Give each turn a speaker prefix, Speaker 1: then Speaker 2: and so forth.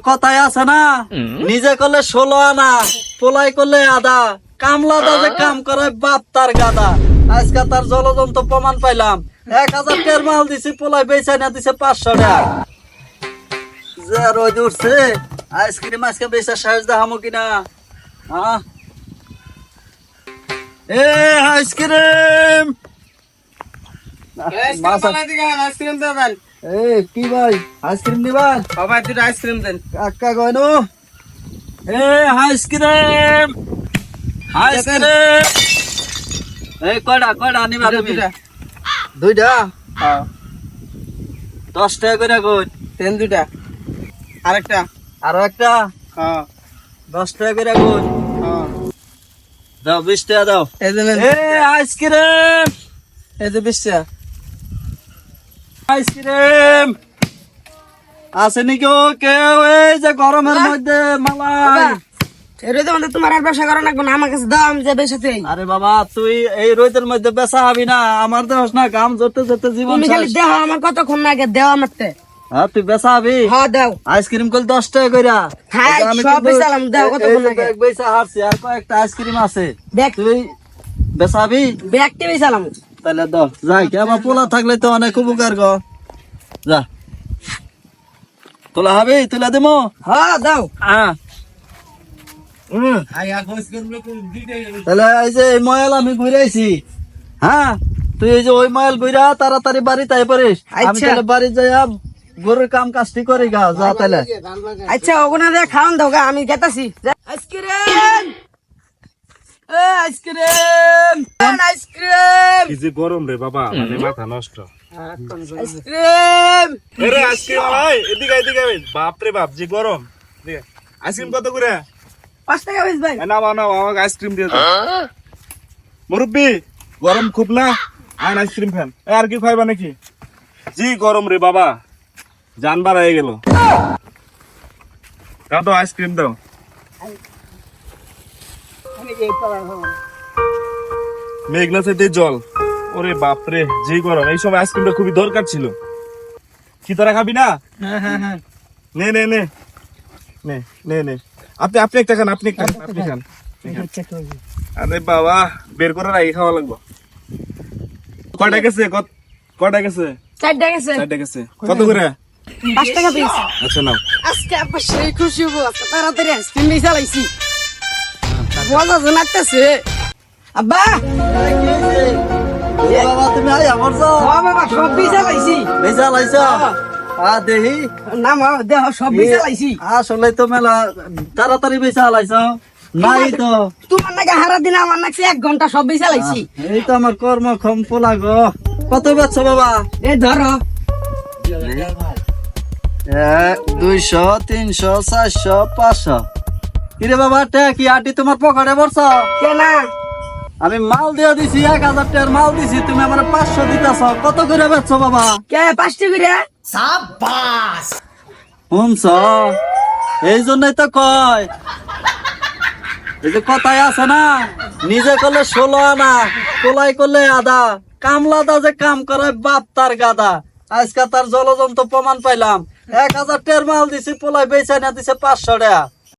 Speaker 1: কথায় আছে না, নিজে করলে 16 আনা, পোলাই করলে আধা, কামলা দাজে কাম করে বাপ তার গাদা। আজকে তার জলযন্ত্র প্রমাণ পাইলাম। 1000 টাকার মাল দিছি, পোলাই বেচাই না দিছে 500 টাকা। যে রোদ উঠছে, আইসক্রিম আজকে বেচা সাহস দেখামো কিনা। এ আইসক্রিম কি ভাই, আইসক্রিম দিবেন?
Speaker 2: সবাই দুটো আইসক্রিম দেন।
Speaker 1: কাকা কইনো আইসক্রিম আইসক্রিম কয়টা নিবা তুমি? দুইটা। 10 টাকা করে কই
Speaker 2: দেন দুটা। আরেকটা।
Speaker 1: আরো একটা। 10 টাকা করে কই। দাও 20 টাকা দাও।
Speaker 2: এই যে
Speaker 1: আইসক্রিম,
Speaker 2: এই যে 20 টাকা।
Speaker 1: আইসক্রিম আছে নাকি কেউ? এই যে গরমের মধ্যে মালাই।
Speaker 3: তোমার আর ব্যবসা করা লাগবে না, আমার কাছে দাও, আমি যে বেসাতে।
Speaker 1: আরে বাবা, তুই এই রোদের মধ্যে বেচা হবি না? আমার দেহস না, গাম ধরতে ধরতে জীবন
Speaker 3: তুমি খালি
Speaker 1: শেষ।
Speaker 3: দেও, আমার কতক্ষণ আগে দেও আমারতে।
Speaker 1: হ্যাঁ, তুই বেচা হবি?
Speaker 3: হ্যাঁ দাও।
Speaker 1: আইসক্রিম কল 10 টাকা কইরা।
Speaker 3: হ্যাঁ,
Speaker 1: আমি
Speaker 3: সব
Speaker 1: কিন্তু
Speaker 3: বেচালাম, দাও কতক্ষণ আগে।
Speaker 1: ব্যাগ বেচা হারছি, আর কয়েকটা আইসক্রিম আছে।
Speaker 3: দেখ
Speaker 1: তুই বেচা হবি?
Speaker 3: ব্যাগটি বেচালাম।
Speaker 1: তাহলে দাও, যাই কি আমার পোলা থাকলে তো অনেক উপকার গো। যা তোলা হবি, তুলা দেবো।
Speaker 3: হ্যাঁ দাও।
Speaker 1: হ্যাঁ, তাহলে এই যে এই ময়াল আমি ঘুরাইছি। হ্যাঁ, তুই এই যে ওই ময়াল ঘুরা তাড়াতাড়ি বাড়ি তাই পারিস। আমি
Speaker 3: আচ্ছা।
Speaker 1: তাহলে বাড়ি যাই গরুর কাম কাজটি করি গা। যা তাহলে।
Speaker 3: আচ্ছা, ওখানে দিয়ে খাওয়ান দাও গা, আমি গেতাছি। আইসক্রিম, আইসক্রিম, আইসক্রিম,
Speaker 4: কি যে গরম রে বাবা, মানে মাথা নষ্ট।
Speaker 3: আইসক্রিম।
Speaker 4: আরে আইসক্রিম ভাই, এদিকে এদিকে বাপ রে বাপ, যে গরম। এদিকে। আইসক্রিম কত করে?
Speaker 3: 5 টাকা বেশ ভাই।
Speaker 4: নাও নাও, আমাকে আইসক্রিম দিয়ে দাও। মুরব্বি, গরম খুব না? আইন আইসক্রিম খান। আর কি খাইবা নাকি? জি গরম রে বাবা, জান বাড়াই গেল। দাও তো আইসক্রিম দাও। মেঘনা সাইডে জল। ওরে বাপ রে, যে গরম। এই সময় আইসক্রিমটা খুবই দরকার ছিল। কি তোরা খাবি না? নে নে নে নে নে নে, আপনি একটা খান, আপনি খান, আপনি খান। আরে বাবা, বের করে রাখি, খাওয়া লাগবে। কয়টা গেছে? কয়টা গেছে?
Speaker 3: 4 টাকা গেছে।
Speaker 4: 4টা গেছে। কত করে?
Speaker 3: 5 টাকা পিস।
Speaker 4: আচ্ছা নাও।
Speaker 3: আজকে আব্বা সেই খুশি হবো, আজকে তাড়াতাড়ি আইসক্রিম দিয়ে চালাইছি। মজা লাগতেছে। আব্বা,
Speaker 1: বাবা তুমি আই আমার
Speaker 3: হ্যাঁ বাবা, সব দিয়ে চালাইছি।
Speaker 1: বেচা লাইছ? দেহি
Speaker 3: না মা, দেহ সব দিয়ে চালাইছি।
Speaker 1: আসলে তো মেলা তাড়াতাড়ি বেচা লাইছ নাই তো।
Speaker 3: তোমার নাকি হারা দিন, আমার নাকি 1 ঘন্টা সব দিয়ে চালাইছি।
Speaker 1: এই তো আমার কর্মক্ষম পোলা গো। কত বেচছ বাবা?
Speaker 3: এই ধরো।
Speaker 1: 1 200 300 400 500। কিরে বাবা, কি আটি তোমার পকেটে পড়ছ?
Speaker 3: কেনা
Speaker 1: আমি মাল দিয়ে দিছি, 1000 টাকার মাল দিছি, তুমি আমার 500 দিতেছ। কত করে বেচছ বাবা?
Speaker 3: কে 5 টাকা করে?
Speaker 1: শুনছ, এই জন্যই তো কয়, এই যে কথায় আছে না, নিজে করলে 16 আনা, পোলাই করলে আধা, কামলা দাজে কাম করে বাপ তার গাদা। আজকে তার জলযন্ত্র প্রমাণ পাইলাম। 1000 টাকার মাল দিছি, পোলাই বেচাই না দিছে 500 টাকা।